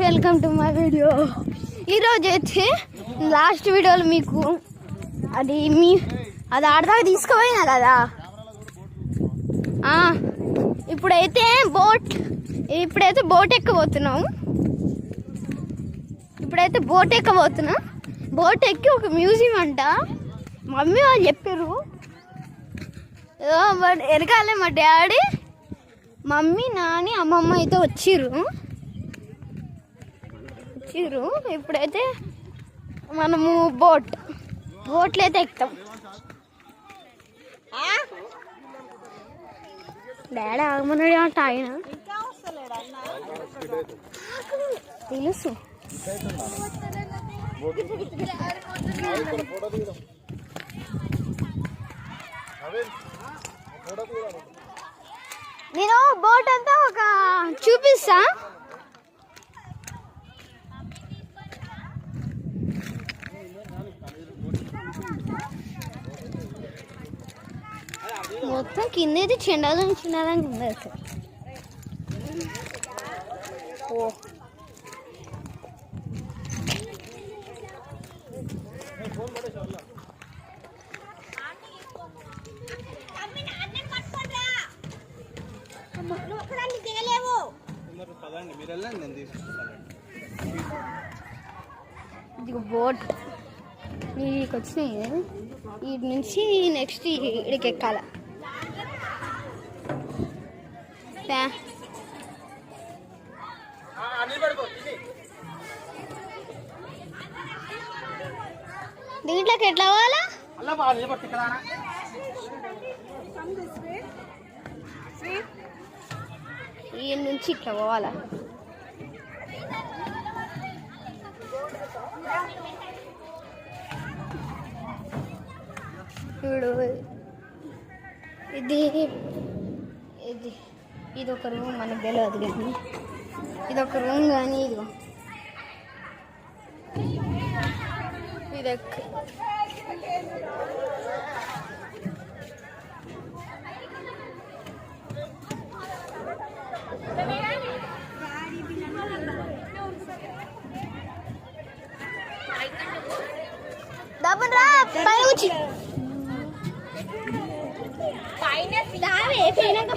Welcome to my video. ఈరోజు అయితే last వీడియోలో మీకు అది ఆడదాకా తీసుకుపోయినా కదా. ఇప్పుడైతే బోట్ ఎక్కబోతున్నాం. బోట్ ఎక్కి ఒక మ్యూజియం అంట మమ్మీ వాళ్ళు చెప్పారు. వెనకాలే మా డాడీ, మమ్మీ, నాని, అమ్మమ్మ అయితే వచ్చిర్రు. ఇప్పుడైతే మనము బోట్లు అయితే ఎక్కుతాం. డాడీ ఆగమన్నాడు అంట. ఆయన తెలుసు. నేను బోట్ అంతా ఒక చూపిస్తా. మొత్తం కిందైతే చిన్నదని ఉంది అసలు. ఓ ఇది బోట్ నీకు వచ్చినాయి. వీటి నుంచి నెక్స్ట్ ఇక్కడికి ఎక్కాల. దీంట్లోకి ఎట్లా పోవాలా? ఈ నుంచి ఇట్లా పోవాలా? ఇప్పుడు ఇది ఒక రూమ్ మనకు తెలియదు కానీ ఇదొక రూమ్. కానీ ఇది పైన